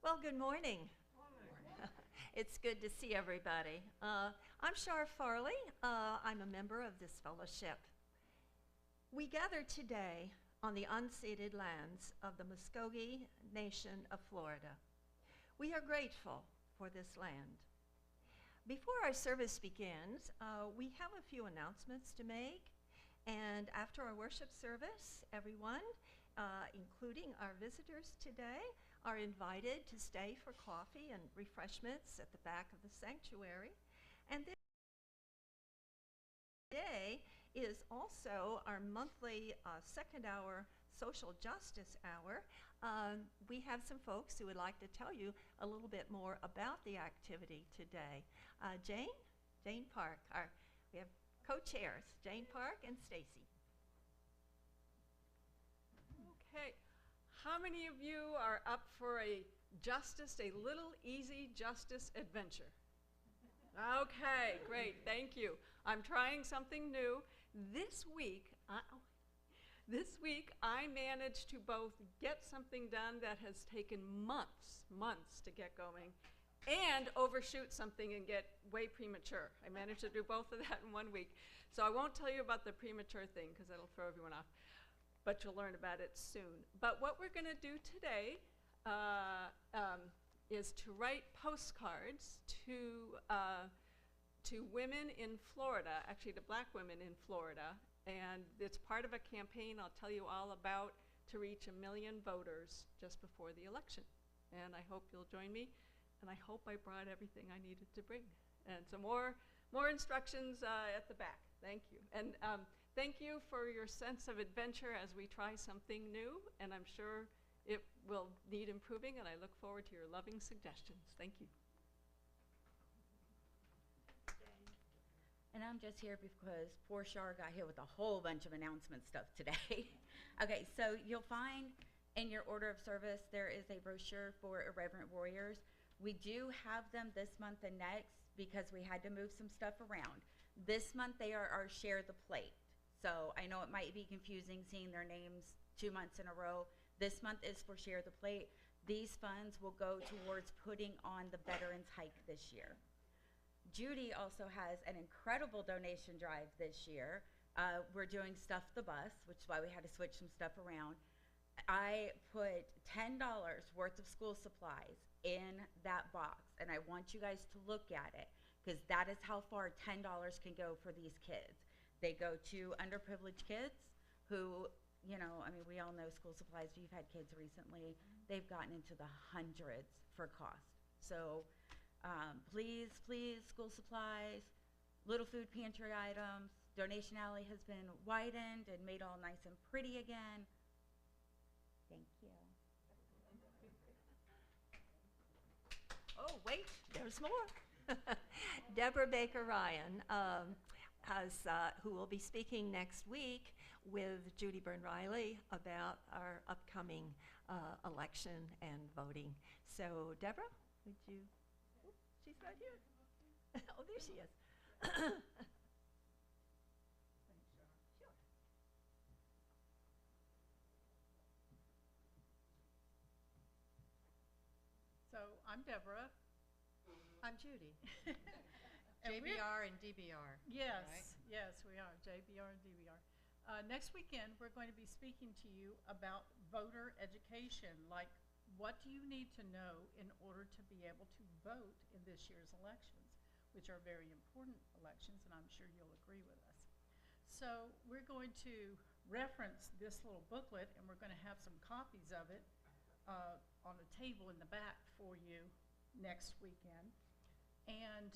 Well, good morning. It's good to see everybody. I'm Shar Farley. I'm a member of this fellowship. We gather today on the unceded lands of the Muskogee Nation of Florida. We are grateful for this land. Before our service begins, we have a few announcements to make. And after our worship service, everyone, including our visitors today, are invited to stay for coffee and refreshments at the back of the sanctuary. And this day is also our monthly second hour social justice hour. We have some folks who would like to tell you a little bit more about the activity today. Jane Park, we have co-chairs, Jane Park and Stacy. Okay, how many of you are up for a little easy justice adventure? Okay, great, thank you. I'm trying something new. This week I managed to both get something done that has taken months to get going, and overshoot something and get way premature. I managed to do both of that in 1 week. So I won't tell you about the premature thing because that'll throw everyone off, but you'll learn about it soon. But what we're gonna do today is to write postcards to women in Florida, actually to black women in Florida, and it's part of a campaign I'll tell you all about to reach 1 million voters just before the election. And I hope you'll join me. And I hope I brought everything I needed to bring. And some more instructions at the back. Thank you. And thank you for your sense of adventure as we try something new. And I'm sure it will need improving. And I look forward to your loving suggestions. Thank you. And I'm just here because poor Shar got hit with a whole bunch of announcement stuff today. Okay, so you'll find in your order of service there is a brochure for Irreverent Warriors. We do have them this month and next because we had to move some stuff around. This month they are our Share the Plate. So I know it might be confusing seeing their names 2 months in a row. This month is for Share the Plate. These funds will go towards putting on the Veterans Hike this year. Judy also has an incredible donation drive this year. We're doing Stuff the Bus, which is why we had to switch some stuff around. I put $10 worth of school supplies in that box, and I want you guys to look at it because that is how far $10 can go for these kids. They go to underprivileged kids who, you know, I mean, we all know school supplies. You've had kids recently. They've gotten into the hundreds for cost. So please, school supplies, little food pantry items. Donation alley has been widened and made all nice and pretty again. Thank you. Oh, wait, there's more. Deborah Baker Ryan, who will be speaking next week with Judy Byrne Riley about our upcoming election and voting. So, Deborah, would you? Oh, she's right here. Oh, there she is. So I'm Deborah. I'm Judy. JBR and DBR. Yes, right? yes, we are, JBR and DBR. Next weekend, we're going to be speaking to you about voter education, like what do you need to know in order to be able to vote in this year's elections, which are very important elections, and I'm sure you'll agree with us. So we're going to reference this little booklet, and we're going to have some copies of it on a table in the back for you next weekend. And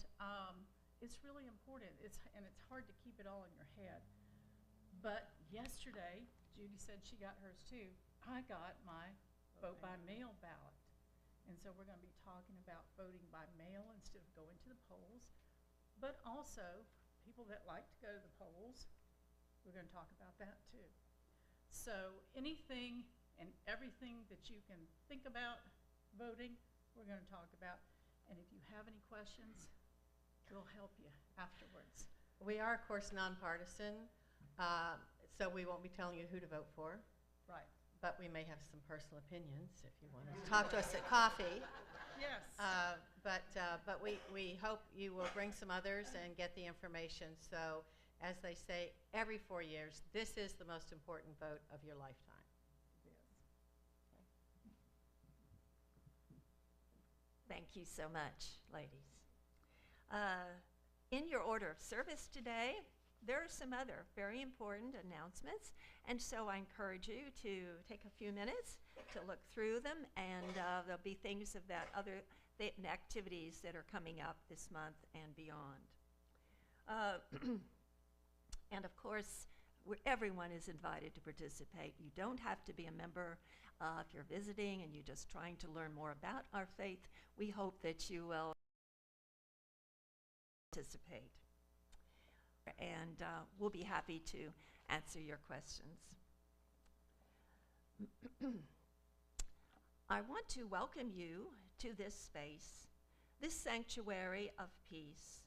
it's really important. It's hard to keep it all in your head. But yesterday, Judy said she got hers too. I got my vote by mail ballot. And so we're going to be talking about voting by mail instead of going to the polls. But also, people that like to go to the polls, we're going to talk about that too. So anything and everything that you can think about voting, we're going to talk about. And if you have any questions, we'll help you afterwards. We are, of course, nonpartisan, so we won't be telling you who to vote for. Right. but we may have some personal opinions if you want to talk to us at coffee. Yes. But we hope you will bring some others and get the information. So, as they say, every 4 years, this is the most important vote of your lifetime. Thank you so much, ladies. In your order of service today, there are some other very important announcements, and so I encourage you to take a few minutes to look through them, and there'll be things of that other activities that are coming up this month and beyond. And of course, everyone is invited to participate. You don't have to be a member. If you're visiting and you're just trying to learn more about our faith, we hope that you will participate. And we'll be happy to answer your questions. I want to welcome you to this space, this sanctuary of peace,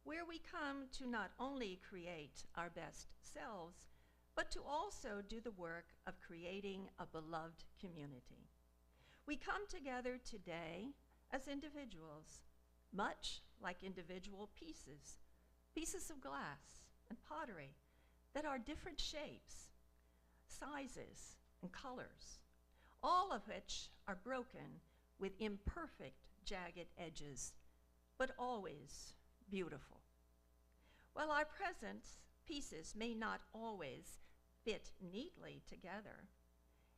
where we come to not only create our best selves, but to also do the work of creating a beloved community. We come together today as individuals, much like individual pieces of glass and pottery that are different shapes, sizes, and colors, all of which are broken with imperfect, jagged edges, but always beautiful. While our present pieces may not always fit neatly together,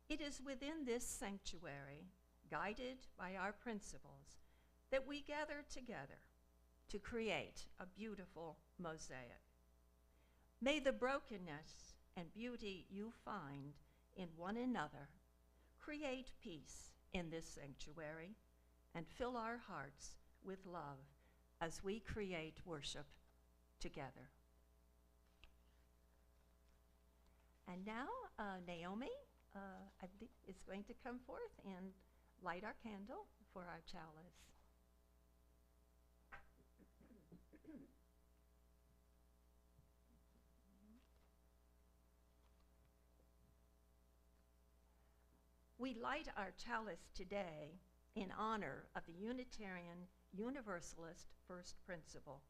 it is within this sanctuary, guided by our principles, that we gather together to create a beautiful mosaic. May the brokenness and beauty you find in one another create peace in this sanctuary and fill our hearts with love as we create worship together. And now Naomi, I think, is going to come forth and light our candle for our chalice. We light our chalice today in honor of the Unitarian Universalist first principle,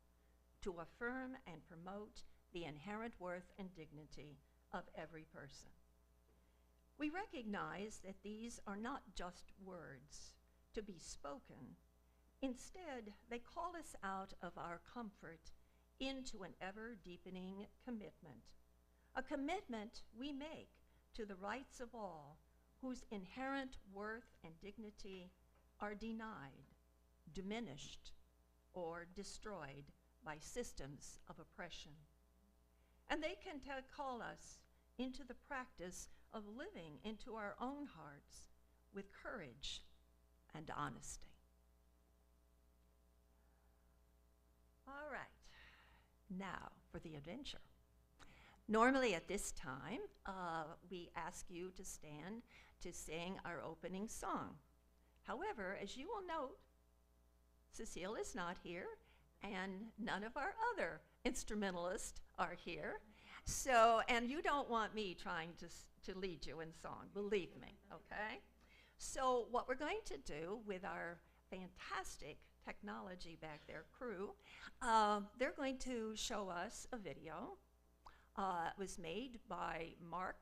to affirm and promote the inherent worth and dignity of every person. We recognize that these are not just words to be spoken. Instead, they call us out of our comfort into an ever-deepening commitment, a commitment we make to the rights of all whose inherent worth and dignity are denied, diminished, or destroyed by systems of oppression. And they can call us into the practice of living into our own hearts with courage and honesty. All right, now for the adventure. Normally at this time, we ask you to stand to sing our opening song. However, as you will note, Cecile is not here, and none of our other instrumentalists are here. So, and you don't want me trying to lead you in song, believe me, okay? So what we're going to do with our fantastic technology back there crew, they're going to show us a video. It was made by Mark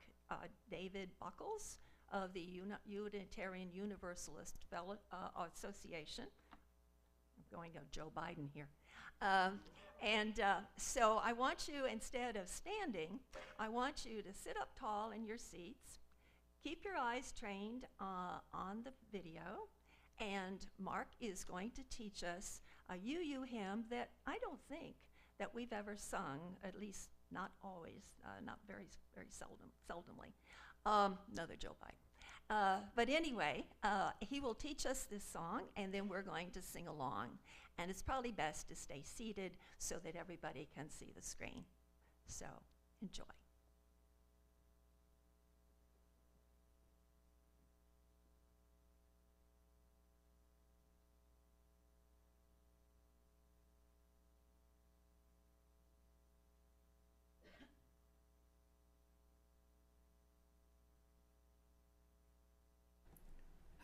David Buckles of the Unitarian Universalist Association. I'm going to Joe Biden here. So I want you, instead of standing, I want you to sit up tall in your seats, keep your eyes trained on the video, and Mark is going to teach us a UU hymn that I don't think that we've ever sung, at least not always, not very seldomly. Another Joe Biden. But anyway, he will teach us this song, and then we're going to sing along. And it's probably best to stay seated so that everybody can see the screen. So, enjoy.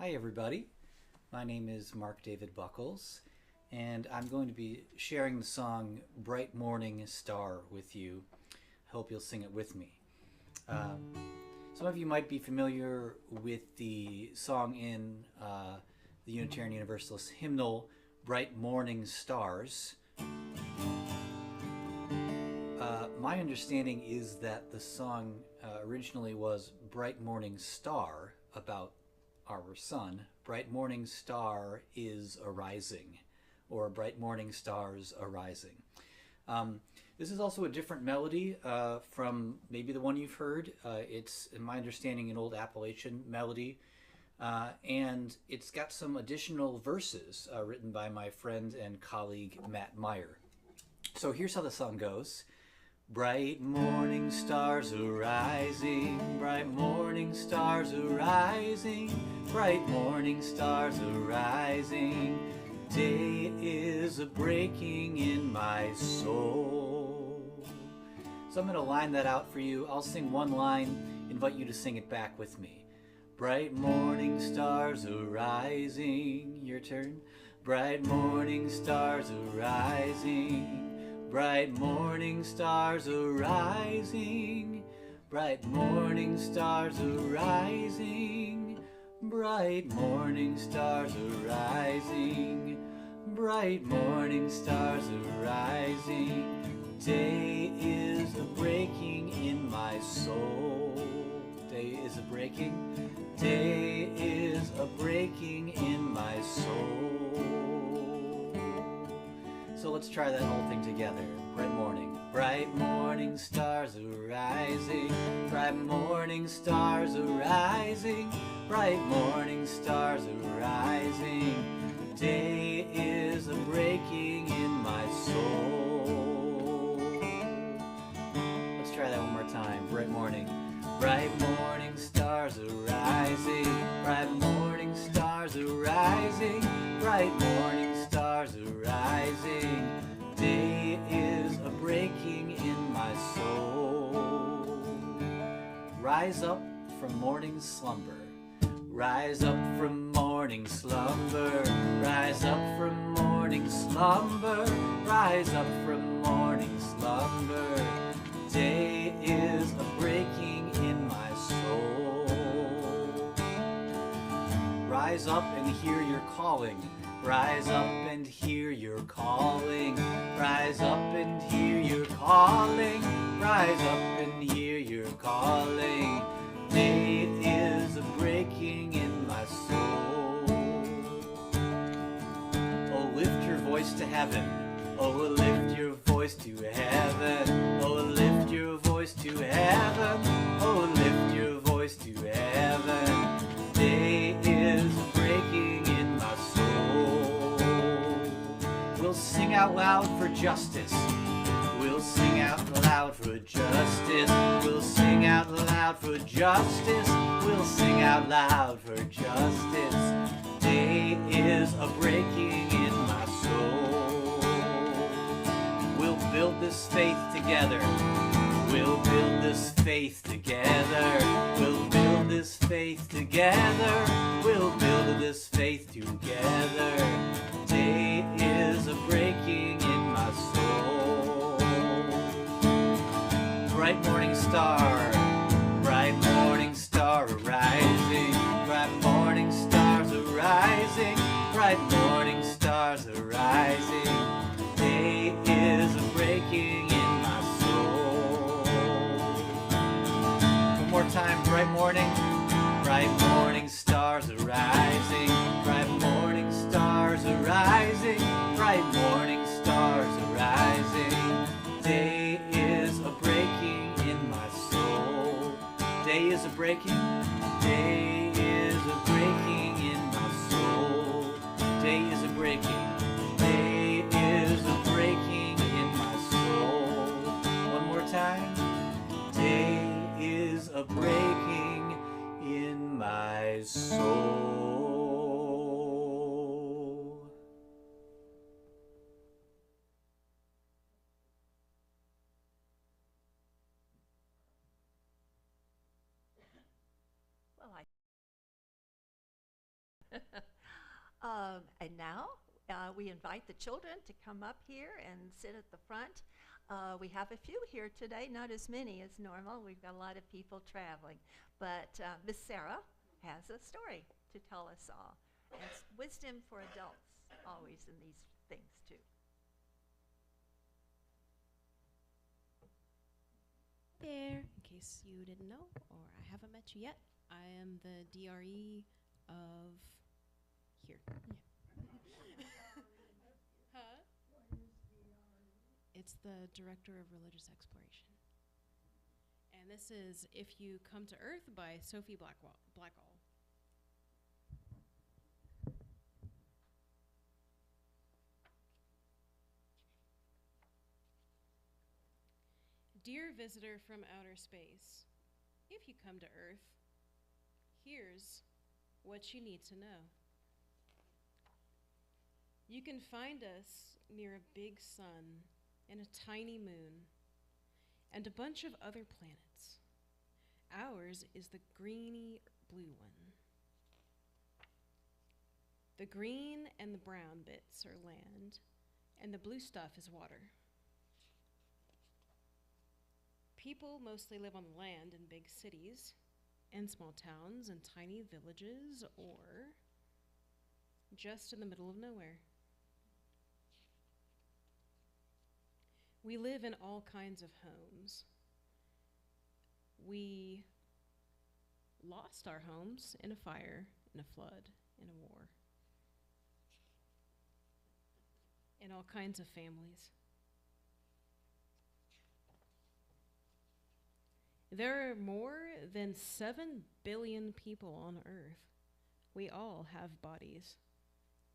Hi everybody, my name is Mark David Buckles, and I'm going to be sharing the song Bright Morning Star with you. I hope you'll sing it with me. Some of you might be familiar with the song in the Unitarian Universalist hymnal, Bright Morning Stars. My understanding is that the song originally was Bright Morning Star, about our sun. Bright morning star is arising, or bright morning stars arising. This is also a different melody from maybe the one you've heard. It's, in my understanding, an old Appalachian melody, and it's got some additional verses written by my friend and colleague Matt Meyer. So here's how the song goes. Bright morning stars arising, bright morning stars arising, bright morning stars arising. Day is a breaking in my soul. So I'm going to line that out for you. I'll sing one line, invite you to sing it back with me. Bright morning stars arising, your turn. Bright morning stars arising. Bright morning stars arising, bright morning stars arising, bright morning stars arising, bright morning stars arising. Day is a breaking in my soul. Day is a breaking. Day is a breaking in my soul. So let's try that whole thing together. Bright morning stars arising, bright morning stars arising, bright morning stars arising. Day is a breaking in my soul. Let's try that one more time. Bright morning stars arising, bright morning stars arising, bright morning stars arising. Day is a breaking in my soul. Rise up from morning slumber, rise up from morning slumber, rise up from morning slumber, rise up from morning slumber. Day is a breaking in my soul. Rise up and hear your calling. Rise up and hear your calling. Rise up and hear your calling. Rise up and hear your calling. Day is a breaking in my soul. Oh, lift your voice to heaven. Oh, lift your voice to heaven. Oh, lift your voice to heaven. Oh, lift your voice to heaven. Day is a breaking in my soul. We'll sing out loud for justice. We'll sing out loud for justice. We'll sing out loud for justice. We'll sing out loud for justice. Day is a breaking in my soul. We'll build this faith together. We'll build this faith together. We'll build this faith together. We'll build this faith together. Day is a breaking in my soul. Bright morning star, bright morning star arising, bright morning stars arising, bright morning stars arising. Day is a breaking in my soul. One more time, bright morning stars arising, bright morning stars arising, bright morning stars arising. Day is a breaking in my soul. Day is a breaking. Day is a breaking in my soul. Day is a breaking. Day is a breaking in my soul. One more time. Day is a breaking in my soul. And now we invite the children to come up here and sit at the front. We have a few here today, not as many as normal. We've got a lot of people traveling. But Miss Sarah has a story to tell us all. And it's wisdom for adults, always in these things, too. There, in case you didn't know or I haven't met you yet, I am the DRE of here. Huh? It's the Director of Religious Exploration. And this is If You Come to Earth by Sophie Blackall. Dear visitor from outer space, if you come to Earth, here's what you need to know. You can find us near a big sun and a tiny moon and a bunch of other planets. Ours is the greeny blue one. The green and the brown bits are land, and the blue stuff is water. People mostly live on the land in big cities and small towns and tiny villages or just in the middle of nowhere. We live in all kinds of homes. We lost our homes in a fire, in a flood, in a war, in all kinds of families. There are more than 7 billion people on Earth. We all have bodies,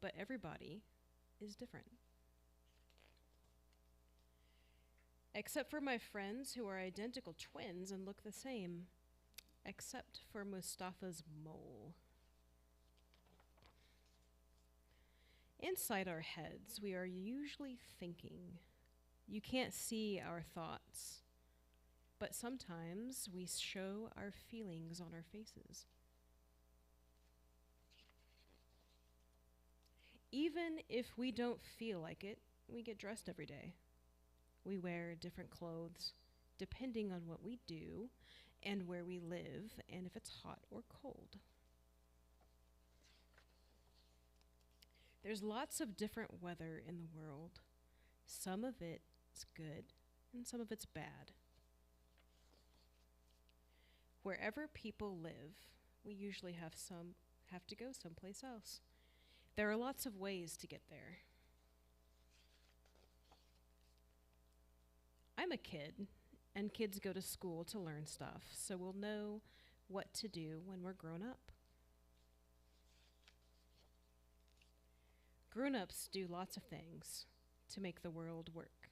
but everybody is different. Except for my friends who are identical twins and look the same, except for Mustafa's mole. Inside our heads, we are usually thinking. You can't see our thoughts. But sometimes we show our feelings on our faces. Even if we don't feel like it, we get dressed every day. We wear different clothes depending on what we do and where we live and if it's hot or cold. There's lots of different weather in the world. Some of it's good and some of it's bad. Wherever people live, we usually have to go someplace else. There are lots of ways to get there. I'm a kid, and kids go to school to learn stuff, so we'll know what to do when we're grown up. Grown-ups do lots of things to make the world work.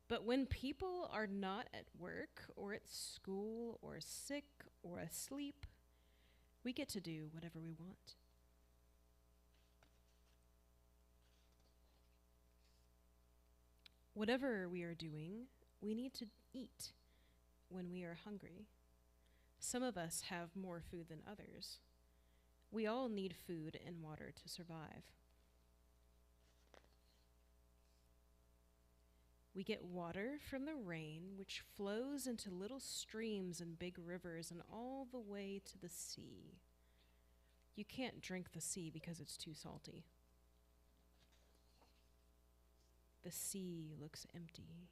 But when people are not at work or at school or sick or asleep, we get to do whatever we want. Whatever we are doing, we need to eat when we are hungry. Some of us have more food than others. We all need food and water to survive. We get water from the rain, which flows into little streams and big rivers and all the way to the sea. You can't drink the sea because it's too salty. The sea looks empty.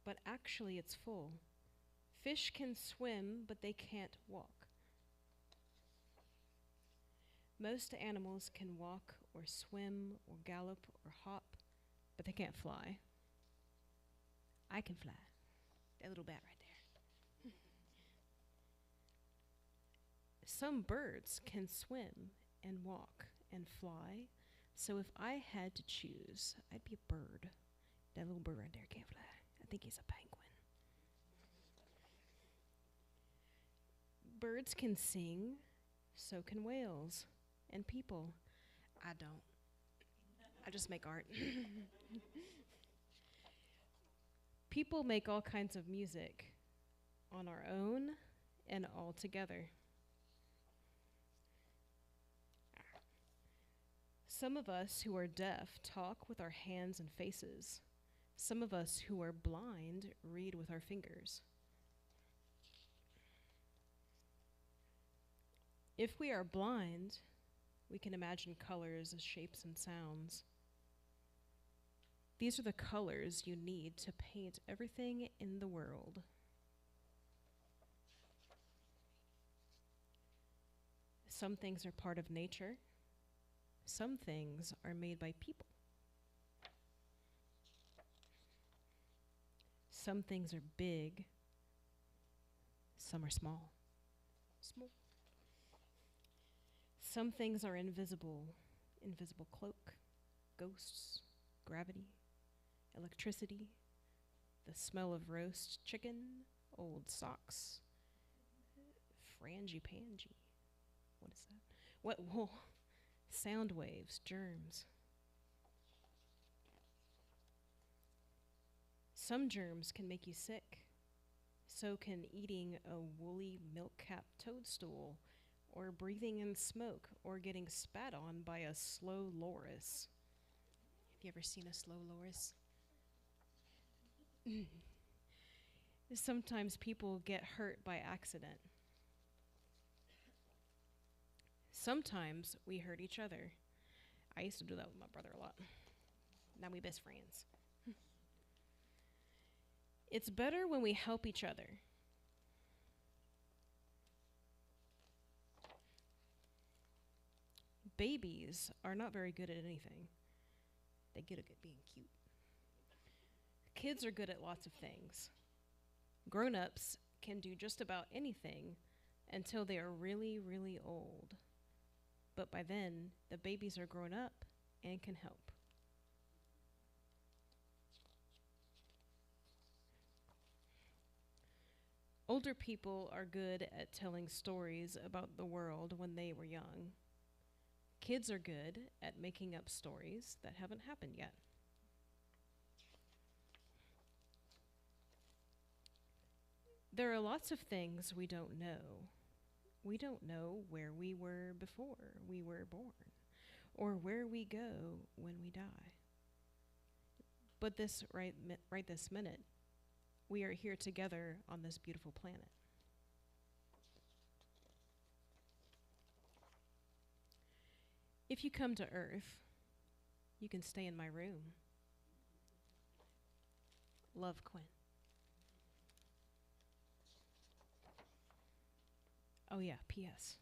But actually it's full. Fish can swim, but they can't walk. Most animals can walk or swim or gallop or hop, but they can't fly. I can fly. That little bat right there. Some birds can swim and walk and fly, so if I had to choose, I'd be a bird. That little bird right there can't fly. I think he's a penguin. Birds can sing, so can whales and people. I don't. I just make art. People make all kinds of music on our own and all together. Some of us who are deaf talk with our hands and faces. Some of us who are blind read with our fingers. If we are blind, we can imagine colors as shapes and sounds. These are the colors you need to paint everything in the world. Some things are part of nature. Some things are made by people. Some things are big. Some are small. Small. Some things are invisible. Invisible cloak, ghosts, gravity, electricity, the smell of roast chicken, old socks, frangipani. What is that? What? Whoa. Sound waves, germs. Some germs can make you sick. So can eating a woolly milk-capped toadstool, or breathing in smoke, or getting spat on by a slow loris. Have you ever seen a slow loris? Sometimes people get hurt by accident. Sometimes we hurt each other. I used to do that with my brother a lot. Now we best friends. It's better when we help each other. Babies are not very good at anything. They get good at being cute. Kids are good at lots of things. Grown-ups can do just about anything until they are really, really old. But by then, the babies are grown up and can help. Older people are good at telling stories about the world when they were young. Kids are good at making up stories that haven't happened yet. There are lots of things we don't know. We don't know where we were before we were born, or where we go when we die. But this right this minute, we are here together on this beautiful planet. If you come to Earth, you can stay in my room. Love, Quinn. Oh yeah, P.S.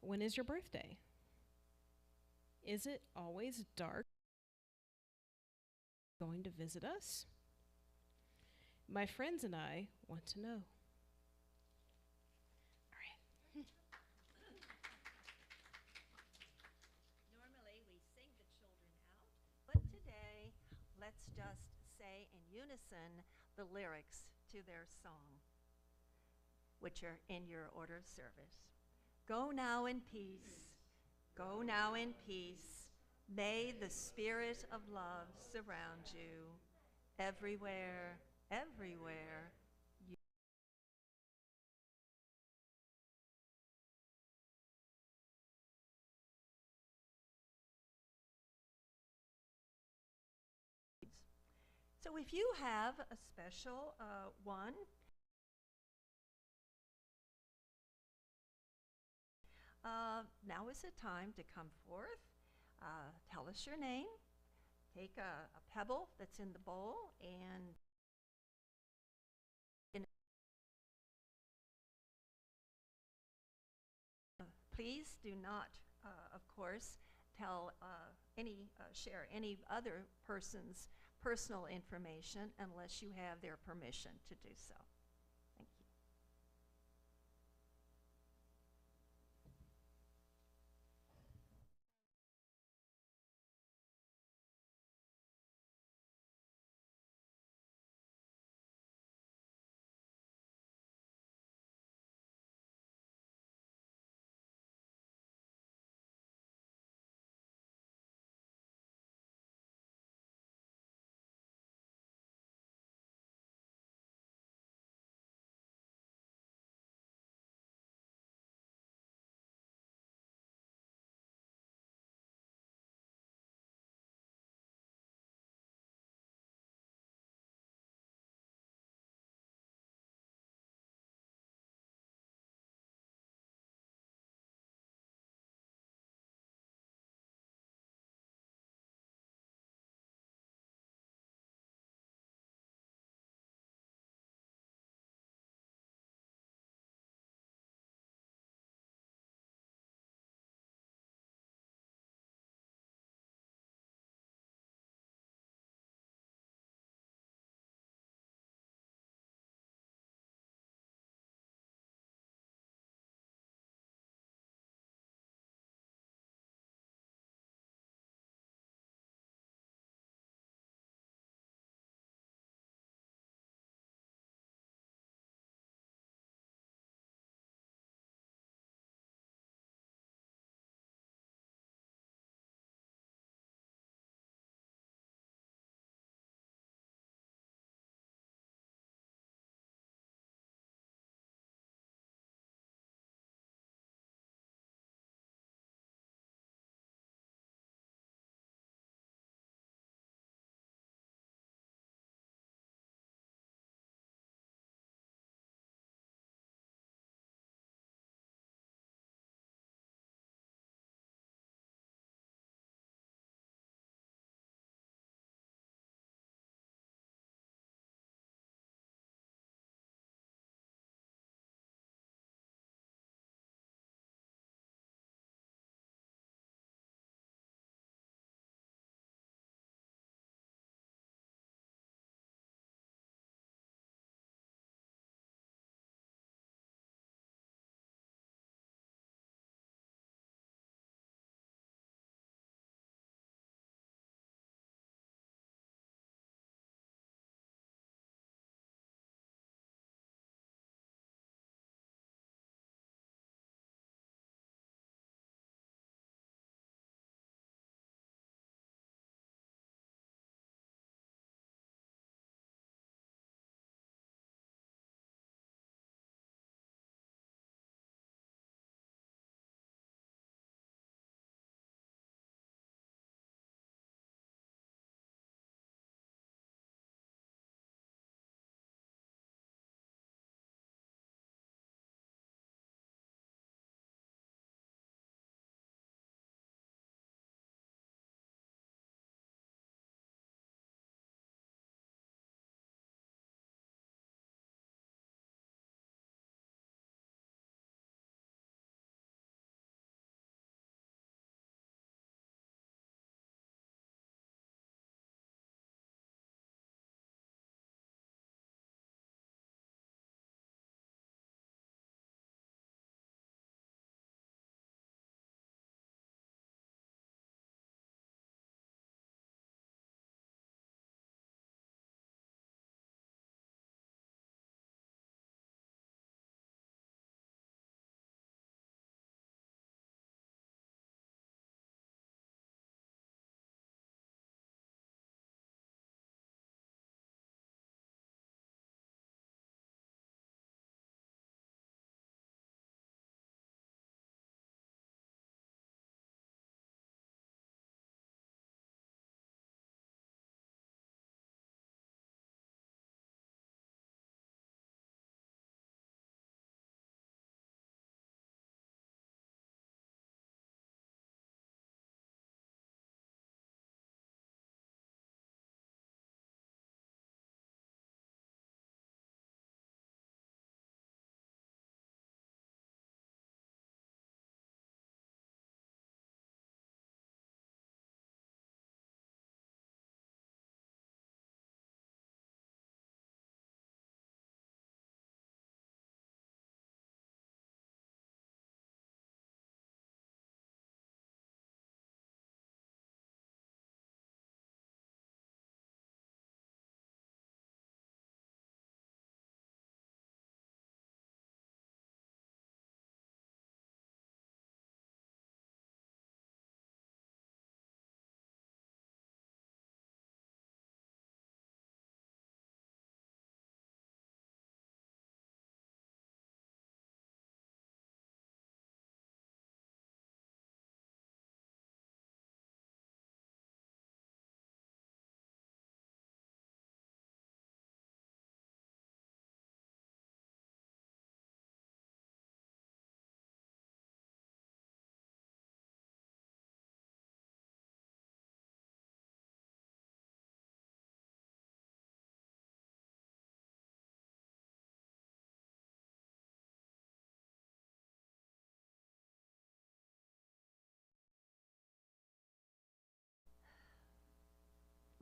When is your birthday? Is it always dark? Going to visit us? My friends and I want to know. All right. Normally, we sing the children out, but today, let's just say in unison the lyrics to their song, which are in your order of service. Go now in peace. Go now in peace. May the spirit of love surround you everywhere, everywhere. So if you have a special one, now is the time to come forth. Tell us your name. Take a pebble that's in the bowl and please do not, of course, share any other person's personal information unless you have their permission to do so.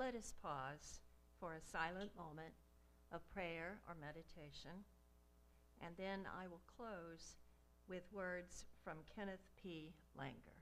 let us pause for a silent moment of prayer or meditation, and then I will close with words from Kenneth P. Langer.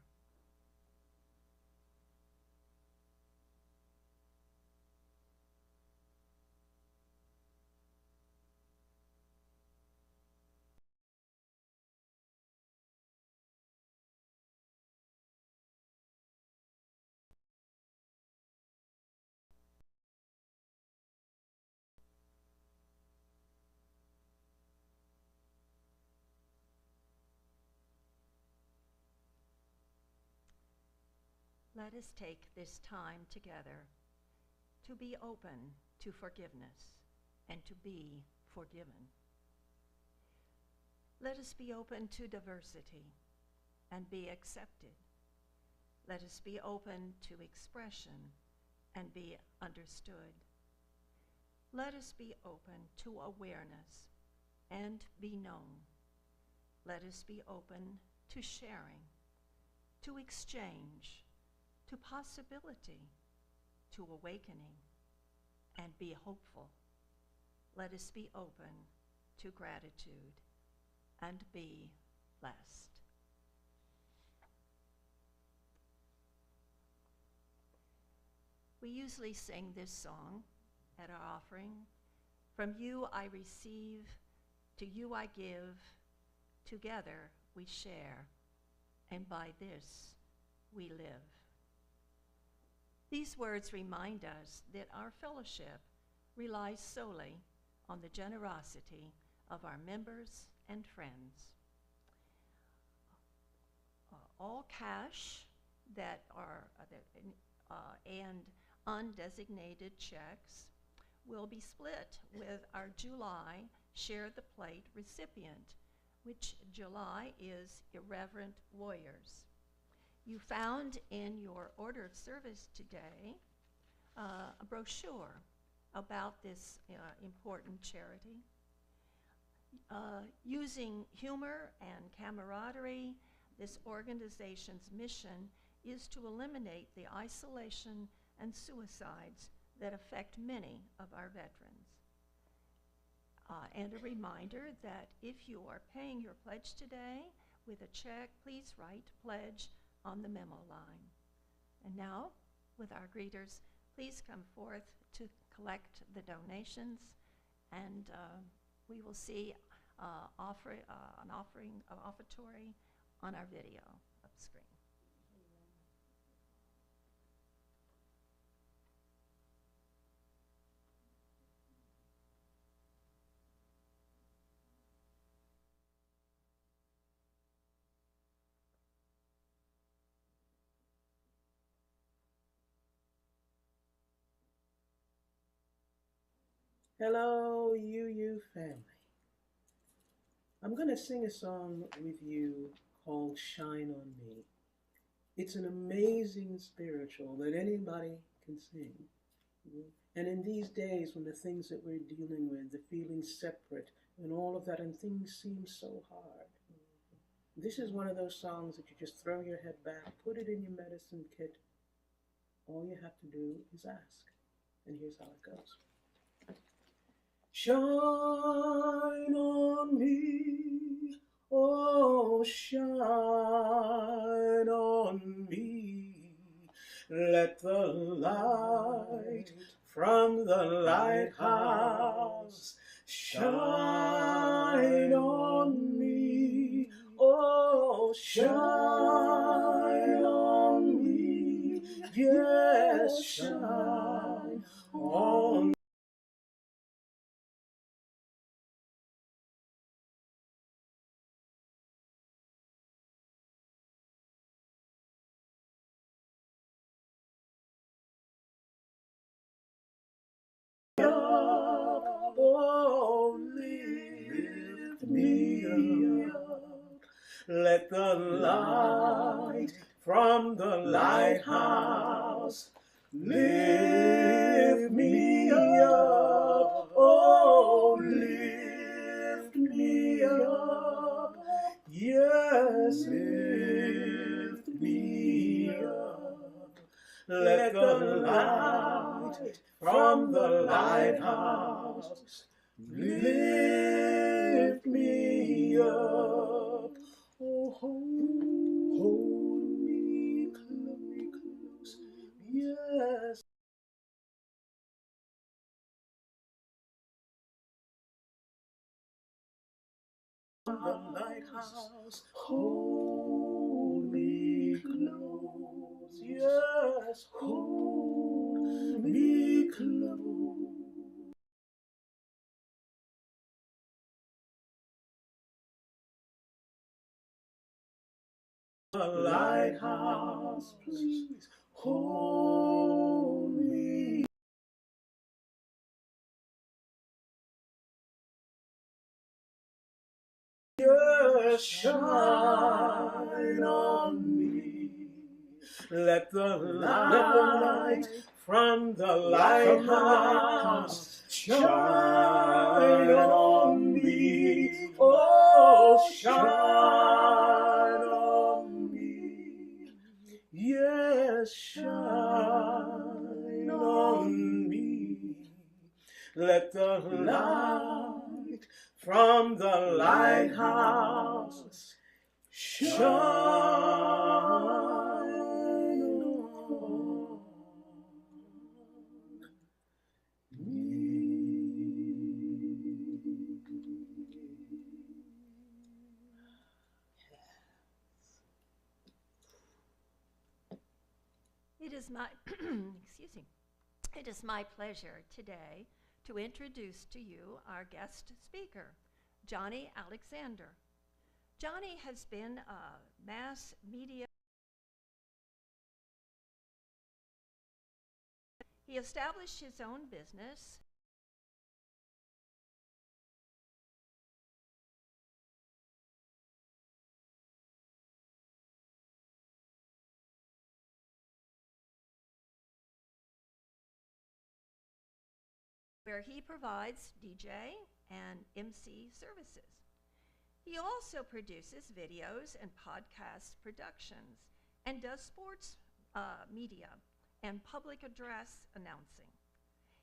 Let us take this time together to be open to forgiveness and to be forgiven. Let us be open to diversity and be accepted. Let us be open to expression and be understood. Let us be open to awareness and be known. Let us be open to sharing, to exchange, to possibility, to awakening, and be hopeful. Let us be open to gratitude and be blessed. We usually sing this song at our offering. From you I receive, to you I give, together we share, and by this we live. These words remind us that our fellowship relies solely on the generosity of our members and friends. All cash that are and undesignated checks will be split with our July Share the Plate recipient, which July is Irreverent Warriors. You found in your order of service today a brochure about this important charity. Using humor and camaraderie, this organization's mission is to eliminate the isolation and suicides that affect many of our veterans. And a reminder that if you are paying your pledge today with a check, please write pledge on the memo line. And now, with our greeters, please come forth to collect the donations, and we will see an offertory on our video up screen. Hello, UU family. I'm going to sing a song with you called Shine on Me. It's an amazing spiritual that anybody can sing. And in these days when the things that we're dealing with, the feeling separate and all of that, and things seem so hard, this is one of those songs that you just throw your head back, put it in your medicine kit. All you have to do is ask. And here's how it goes. Shine on me, oh shine on me. Let the light from the lighthouse shine on me, oh shine on me. Yes, shine on me. Oh, lift me up. Let the light from the lighthouse lift me up. Oh, lift me up. Yes, lift me up. Let the light from the lighthouse, lift me up. Oh, hold me close, yes. From the lighthouse, hold me close, yes, hold me close. The lighthouse, please hold me. Yes, shine on me. Let the light from the lighthouse shine on me. Oh, shine on me. Yes, shine on me. Let the light from the lighthouse shine on It is my, excuse me, it is my pleasure today to introduce to you our guest speaker, Johnny Alexander. Johnny has been a mass media. He established his own business where he provides DJ and MC services. He also produces videos and podcast productions and does sports media and public address announcing.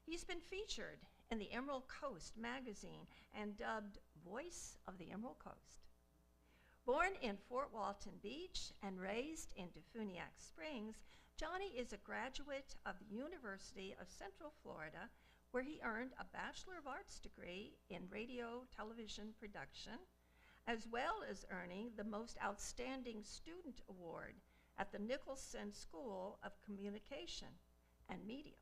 He's been featured in the Emerald Coast magazine and dubbed Voice of the Emerald Coast. Born in Fort Walton Beach and raised in Defuniak Springs, Johnny is a graduate of the University of Central Florida, where he earned a Bachelor of Arts degree in radio television production, as well as earning the Most Outstanding Student Award at the Nicholson School of Communication and Media.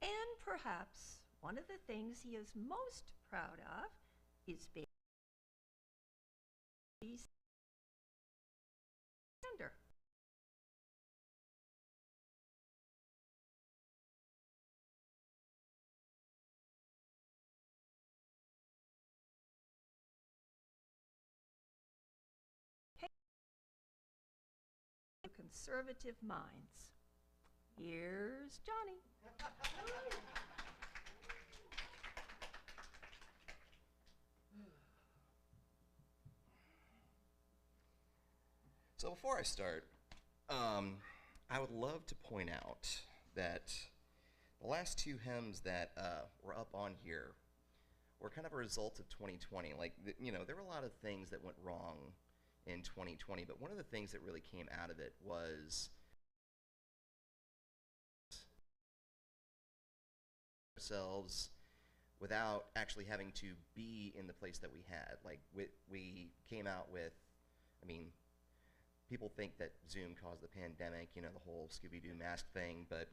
And perhaps one of the things he is most proud of is being Alexander. Conservative minds. Here's Johnny. So before I start, I would love to point out that the last two hymns that were up on here were kind of a result of 2020. Like, there were a lot of things that went wrong in 2020, but one of the things that really came out of it was ourselves without actually having to be in the place that we had. Like, we came out with, people think that Zoom caused the pandemic, the whole Scooby-Doo mask thing, but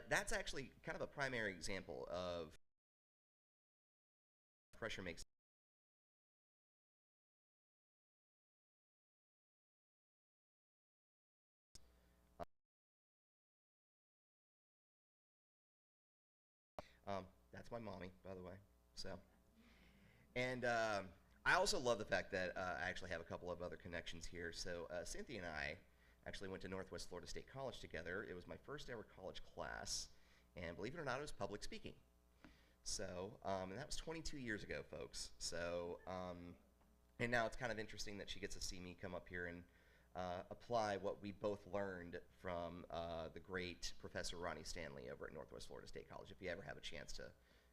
that's actually kind of a primary example of pressure makes that's my mommy, by the way. So, and I also love the fact that I actually have a couple of other connections here. So Cynthia and I actually went to Northwest Florida State College together. It was my first ever college class, and believe it or not, it was public speaking. So, and that was 22 years ago, folks. So, and now it's kind of interesting that she gets to see me come up here and apply what we both learned from the great Professor Ronnie Stanley over at Northwest Florida State College. If you ever have a chance to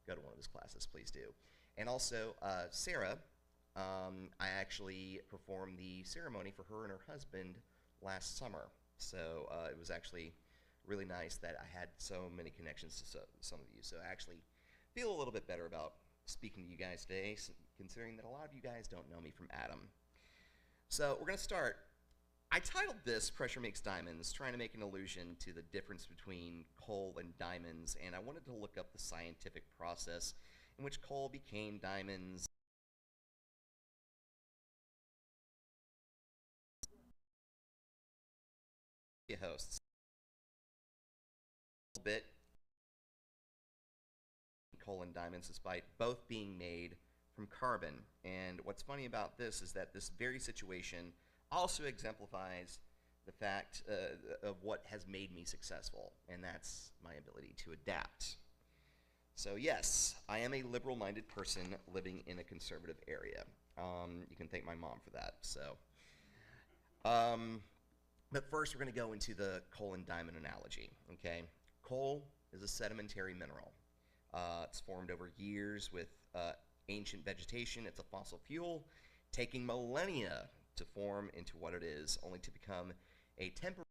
go to one of his classes, please do. And also, Sarah, I actually performed the ceremony for her and her husband last summer. So it was actually really nice that I had so many connections to some of you. So I actually feel a little bit better about speaking to you guys today, considering that a lot of you guys don't know me from Adam. So we're going to start. I titled this Pressure Makes Diamonds, trying to make an allusion to the difference between coal and diamonds, and I wanted to look up the scientific process in which coal became diamonds. Hosts a bit coal and diamonds, despite both being made from carbon. And what's funny about this is that this very situation also exemplifies the fact of what has made me successful, and that's my ability to adapt. So yes, I am a liberal-minded person living in a conservative area. You can thank my mom for that. So, but first we're going to go into the coal and diamond analogy, okay? Coal is a sedimentary mineral. It's formed over years with ancient vegetation. It's a fossil fuel, taking millennia to form into what it is, only to become a temporary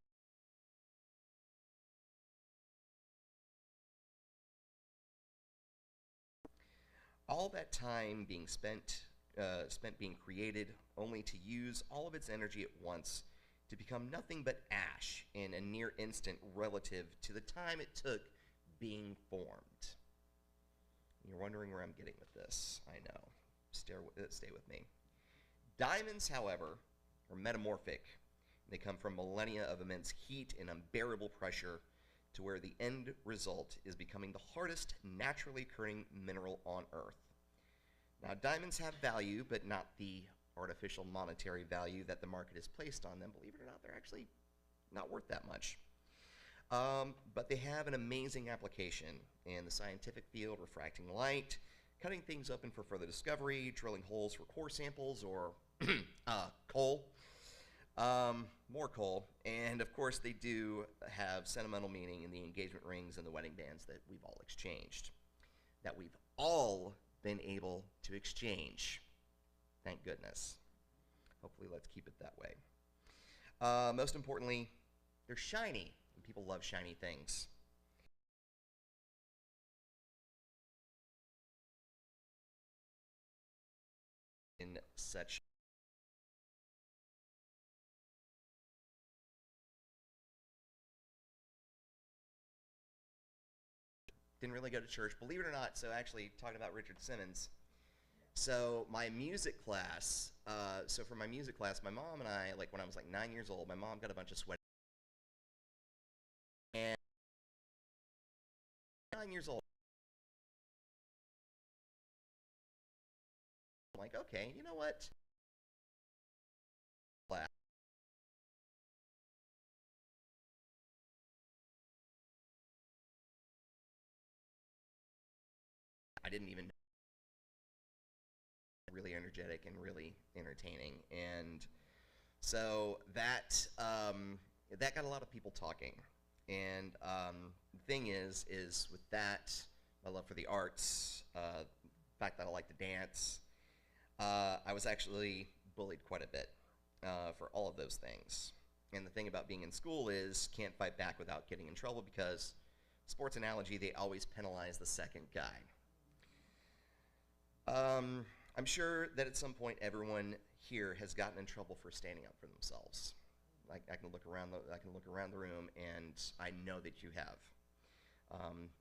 all that time being spent being created, only to use all of its energy at once to become nothing but ash in a near instant relative to the time it took being formed. You're wondering where I'm getting with this. I know. Stay with me. Diamonds, however, are metamorphic. They come from millennia of immense heat and unbearable pressure to where the end result is becoming the hardest naturally occurring mineral on Earth. Now, diamonds have value, but not the artificial monetary value that the market has placed on them. Believe it or not, they're actually not worth that much. But they have an amazing application in the scientific field, refracting light, cutting things open for further discovery, drilling holes for core samples, or coal, more coal, and of course they do have sentimental meaning in the engagement rings and the wedding bands that we've all exchanged, that we've all been able to exchange. Thank goodness. Hopefully let's keep it that way. Most importantly, they're shiny, and people love shiny things. In such didn't really go to church, believe it or not. So actually, talking about Richard Simmons, so my music class, so for my music class, my mom and I, like when I was like 9 years old, my mom got a bunch of sweat. And 9 years old, I'm like, okay, you know what? I didn't even know. Really energetic and really entertaining, and so that that got a lot of people talking. And the thing is with that, my love for the arts, the fact that I like to dance, I was actually bullied quite a bit for all of those things. And the thing about being in school is can't fight back without getting in trouble, because sports analogy, they always penalize the second guy. I'm sure that at some point everyone here has gotten in trouble for standing up for themselves. I can look around the room, and I know that you have.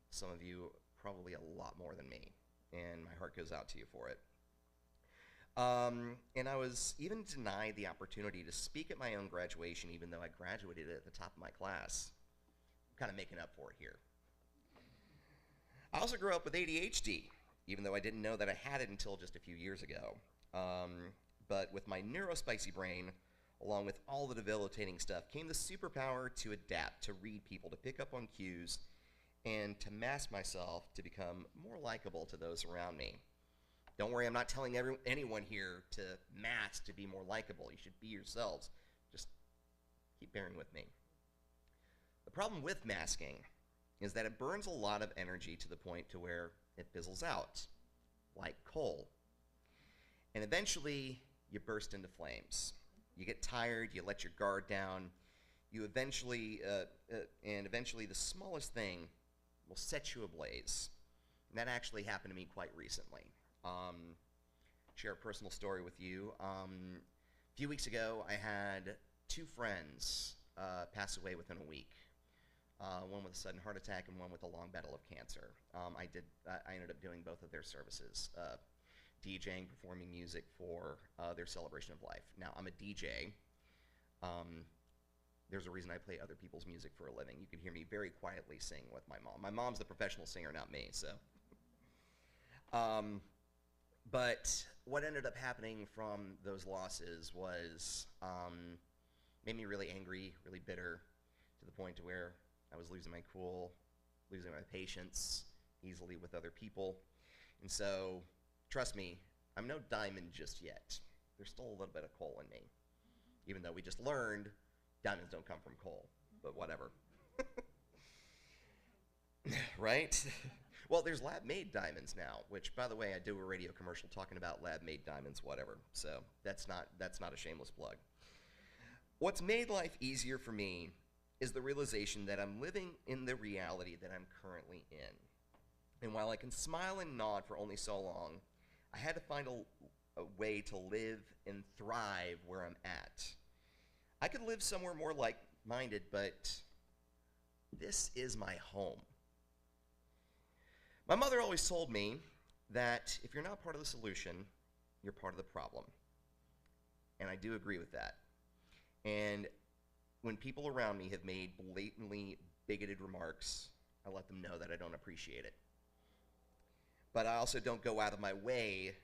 Some of you probably a lot more than me, and my heart goes out to you for it. And I was even denied the opportunity to speak at my own graduation, even though I graduated at the top of my class. I'm kind of making up for it here. I also grew up with ADHD, even though I didn't know that I had it until just a few years ago. But with my neurospicy brain, along with all the debilitating stuff, came the superpower to adapt, to read people, to pick up on cues, and to mask myself to become more likable to those around me. Don't worry, I'm not telling anyone here to mask to be more likable. You should be yourselves. Just keep bearing with me. The problem with masking is that it burns a lot of energy to the point to where it fizzles out, like coal. And eventually, you burst into flames. You get tired, you let your guard down, you eventually the smallest thing will set you ablaze. And that actually happened to me quite recently. Share a personal story with you. A few weeks ago, I had 2 friends pass away within a week. One with a sudden heart attack and one with a long battle of cancer. I ended up doing both of their services, DJing, performing music for their celebration of life. Now, I'm a DJ. There's a reason I play other people's music for a living. You can hear me very quietly sing with my mom. My mom's the professional singer, not me, so. But what ended up happening from those losses was made me really angry, really bitter, to the point to where I was losing my cool, losing my patience easily with other people. And so, trust me, I'm no diamond just yet. There's still a little bit of coal in me. Even though we just learned diamonds don't come from coal, but whatever. Right? Well, there's lab-made diamonds now, which, by the way, I do a radio commercial talking about lab-made diamonds, whatever. So that's not a shameless plug. What's made life easier for me is the realization that I'm living in the reality that I'm currently in. And while I can smile and nod for only so long, I had to find a way to live and thrive where I'm at. I could live somewhere more like-minded, but this is my home. My mother always told me that if you're not part of the solution, you're part of the problem. And I do agree with that. And when people around me have made blatantly bigoted remarks, I let them know that I don't appreciate it. But I also don't go out of my way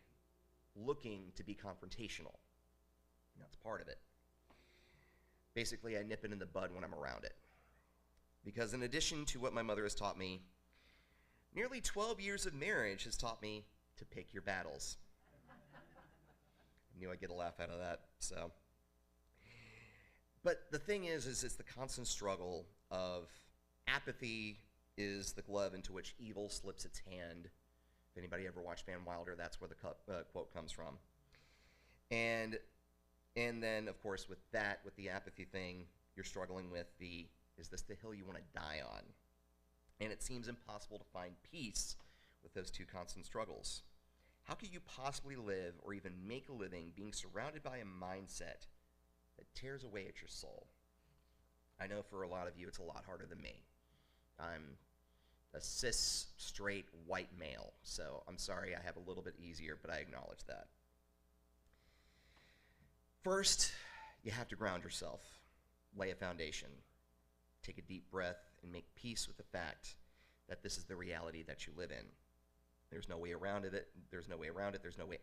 looking to be confrontational. And that's part of it. Basically, I nip it in the bud when I'm around it. Because in addition to what my mother has taught me, nearly 12 years of marriage has taught me to pick your battles. I knew I'd get a laugh out of that, so. But the thing is it's the constant struggle of apathy is the glove into which evil slips its hand. If anybody ever watched Van Wilder, that's where the quote comes from. And then, of course, with the apathy thing, you're struggling with is this the hill you want to die on? And it seems impossible to find peace with those two constant struggles. How could you possibly live or even make a living being surrounded by a mindset that tears away at your soul? I know for a lot of you it's a lot harder than me. I'm a cis, straight, white male, so I'm sorry I have a little bit easier, but I acknowledge that. First, you have to ground yourself, lay a foundation, take a deep breath, and make peace with the fact that this is the reality that you live in. There's no way around it, there's no way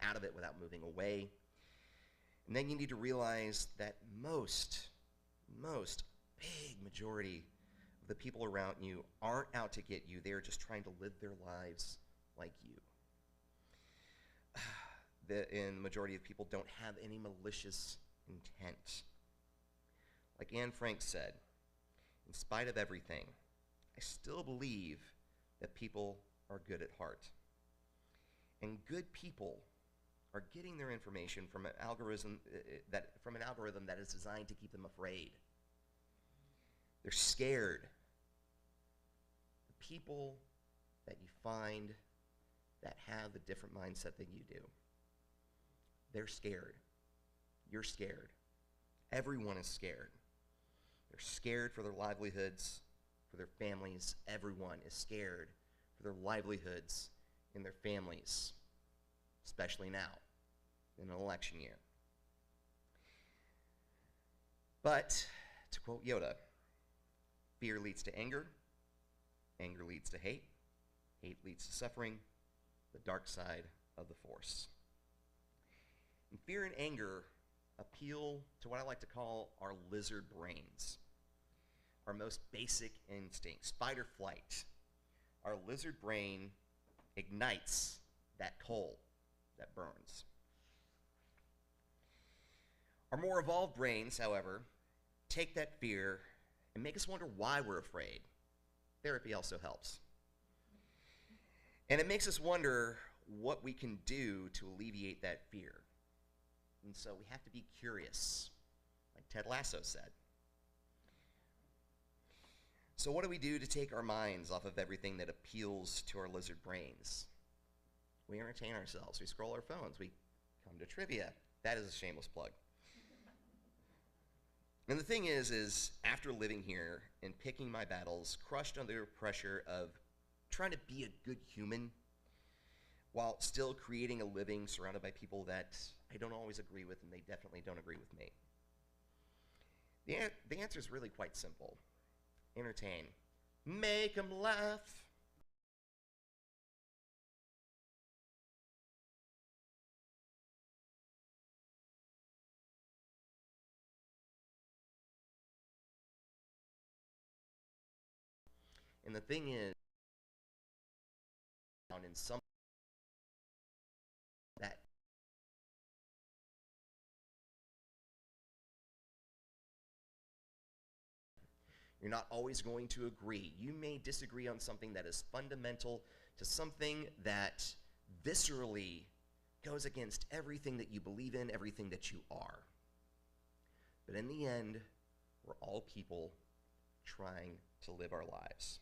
out of it without moving away. And then you need to realize that most big majority of the people around you aren't out to get you, they're just trying to live their lives like you. And the majority of people don't have any malicious intent. Like Anne Frank said, in spite of everything, I still believe that people are good at heart. And good people are getting their information from an algorithm that is designed to keep them afraid. They're scared. The people that you find that have a different mindset than you do, they're scared. You're scared. Everyone is scared. They're scared for their livelihoods, for their families. Everyone is scared for their livelihoods and their families, especially now, in an election year. But, to quote Yoda, fear leads to anger leads to hate leads to suffering, the dark side of the Force. And fear and anger appeal to what I like to call our lizard brains, our most basic instincts, fight or flight. Our lizard brain ignites that coal that burns. Our more evolved brains, however, take that fear and make us wonder why we're afraid. Therapy also helps. And it makes us wonder what we can do to alleviate that fear. And so we have to be curious, like Ted Lasso said. So what do we do to take our minds off of everything that appeals to our lizard brains? We entertain ourselves. We scroll our phones. We come to trivia. That is a shameless plug. And the thing is after living here and picking my battles, crushed under pressure of trying to be a good human while still creating a living surrounded by people that I don't always agree with, and they definitely don't agree with me. The answer is really quite simple. Entertain. Make them laugh. And the thing is, found in some that you're not always going to agree. You may disagree on something that is fundamental to something that viscerally goes against everything that you believe in, everything that you are. But in the end, we're all people trying to live our lives.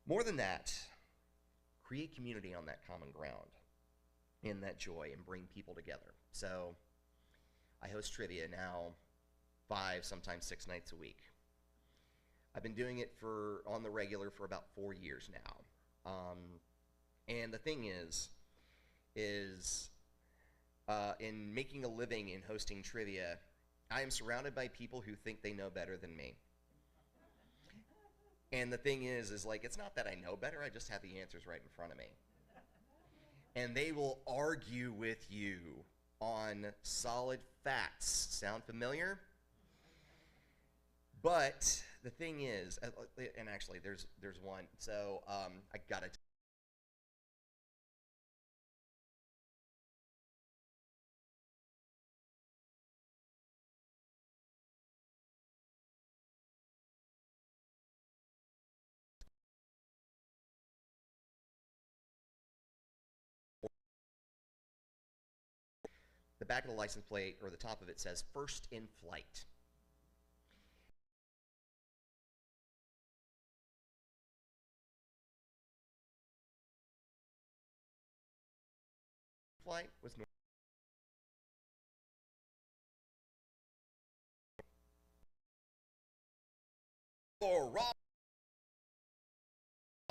More than that, create community on that common ground in that joy and bring people together. So I host trivia now 5, sometimes 6 nights a week. I've been doing it on the regular for about 4 years now. And the thing is in making a living in hosting trivia, I am surrounded by people who think they know better than me. And the thing is like, it's not that I know better, I just have the answers right in front of me. And they will argue with you on solid facts. Sound familiar? But the thing is, and actually there's one, so I gotta the back of the license plate, or the top of it, says first in flight. Flight was wrong.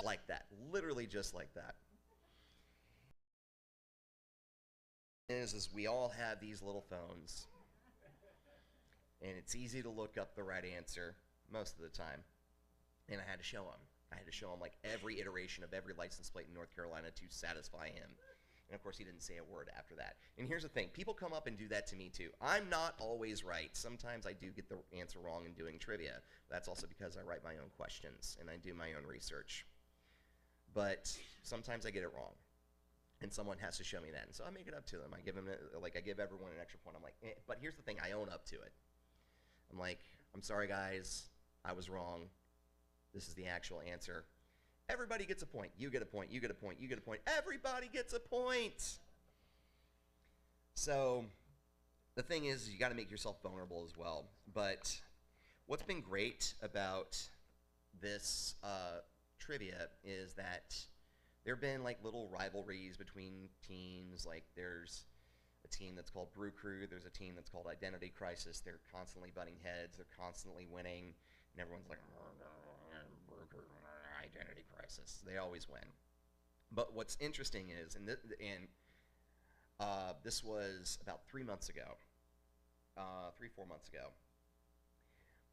Like that, literally just like that. Is we all have these little phones, and it's easy to look up the right answer most of the time. And I had to show him. I had to show him like every iteration of every license plate in North Carolina to satisfy him. And of course, he didn't say a word after that. And here's the thing. People come up and do that to me too. I'm not always right. Sometimes I do get the answer wrong in doing trivia. That's also because I write my own questions and I do my own research. But sometimes I get it wrong. And someone has to show me that. And so I make it up to them. I give everyone an extra point. I'm like, but here's the thing, I own up to it. I'm like, I'm sorry guys, I was wrong. This is the actual answer. Everybody gets a point. You get a point, you get a point, you get a point. Everybody gets a point. So the thing is, you gotta make yourself vulnerable as well. But what's been great about this trivia is that there have been like little rivalries between teams. Like there's a team that's called Brew Crew, there's a team that's called Identity Crisis. They're constantly butting heads, they're constantly winning, and everyone's like, Brew Crew, Identity Crisis. They always win. But what's interesting is, this was about 3 months ago, 3-4 months ago,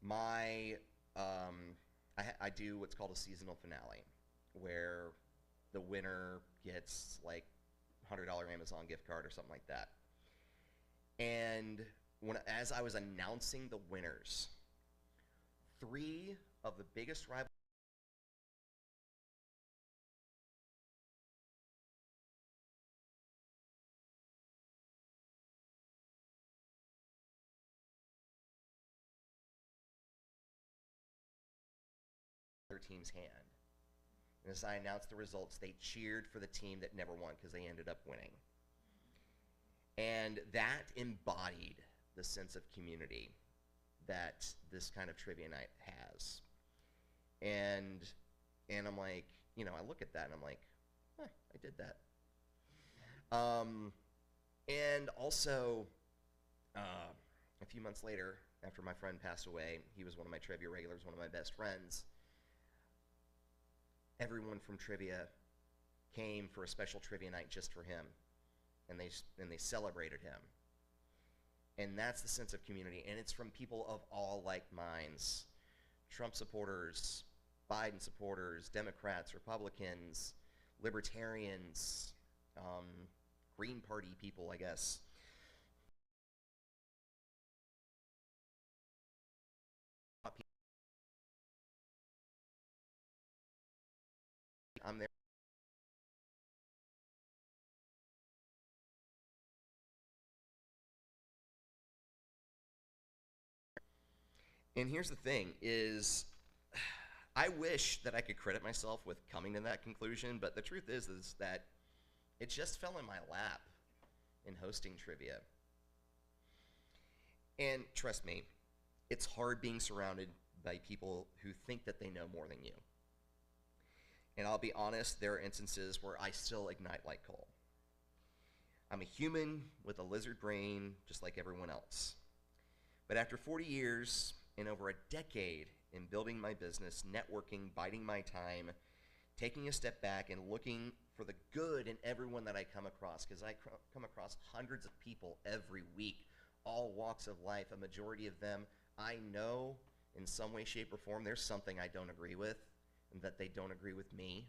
I do what's called a seasonal finale, where the winner gets like $100 Amazon gift card or something like that. And as I was announcing the winners, 3 of the biggest rivals other team's hand. And as I announced the results, they cheered for the team that never won because they ended up winning. And that embodied the sense of community that this kind of trivia night has. And I'm like, you know, I look at that and I'm like, I did that. And also, a few months later, after my friend passed away, he was one of my trivia regulars, one of my best friends. Everyone from trivia came for a special trivia night just for him, and they celebrated him. And that's the sense of community, and it's from people of all like minds. Trump supporters, Biden supporters, Democrats, Republicans, libertarians, Green Party people, I guess. I'm there. And here's the thing is, I wish that I could credit myself with coming to that conclusion, but the truth is that it just fell in my lap in hosting trivia. And trust me, it's hard being surrounded by people who think that they know more than you. And I'll be honest, there are instances where I still ignite like coal. I'm a human with a lizard brain, just like everyone else. But after 40 years and over a decade in building my business, networking, biding my time, taking a step back and looking for the good in everyone that I come across, because I come across hundreds of people every week, all walks of life, a majority of them I know in some way, shape, or form there's something I don't agree with, and that they don't agree with me.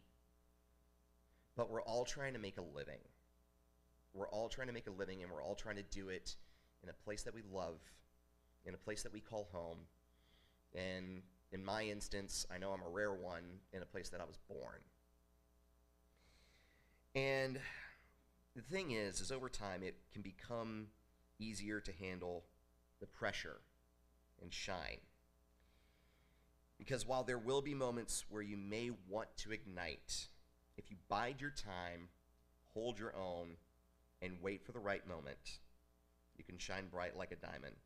But we're all trying to make a living. We're all trying to make a living, and we're all trying to do it in a place that we love, in a place that we call home. And in my instance, I know I'm a rare one, in a place that I was born. And the thing is over time, it can become easier to handle the pressure and shine. Because while there will be moments where you may want to ignite, if you bide your time, hold your own, and wait for the right moment, you can shine bright like a diamond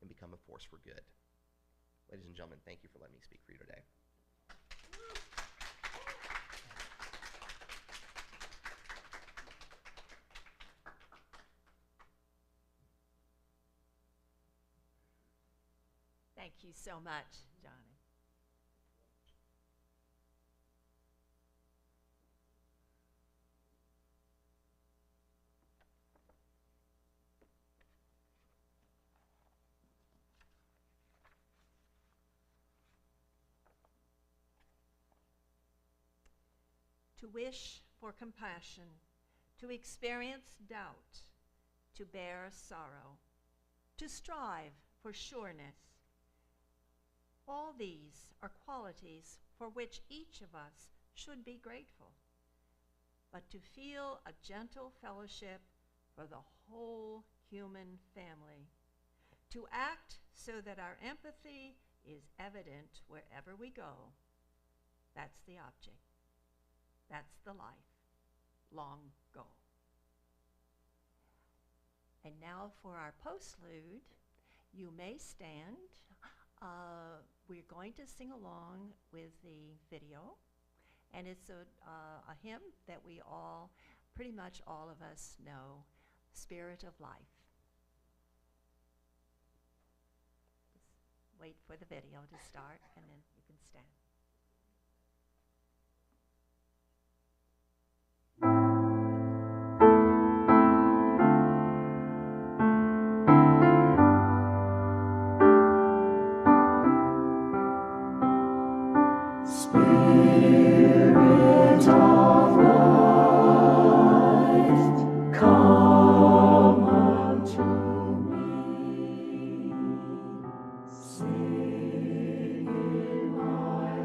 and become a force for good. Ladies and gentlemen, thank you for letting me speak for you today. Thank you so much, Johnny. To wish for compassion, to experience doubt, to bear sorrow, to strive for sureness. All these are qualities for which each of us should be grateful. But to feel a gentle fellowship for the whole human family, to act so that our empathy is evident wherever we go, that's the object. That's the lifelong goal. And now for our postlude, you may stand. We're going to sing along with the video, and it's a hymn that we all, pretty much all of us know, Spirit of Life. Just wait for the video to start, and then you can stand. Sing in my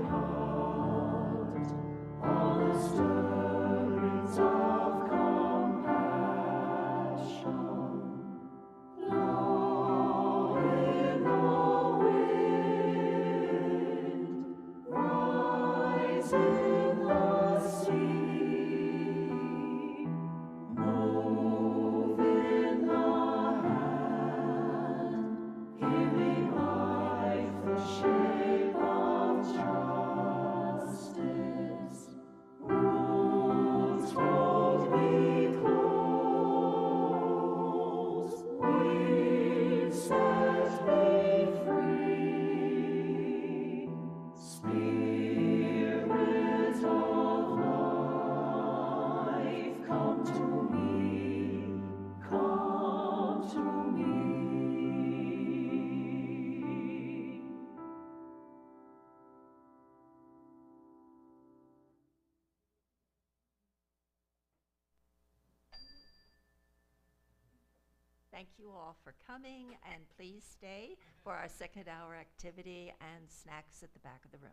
Thank you all for coming, and please stay for our second hour activity and snacks at the back of the room.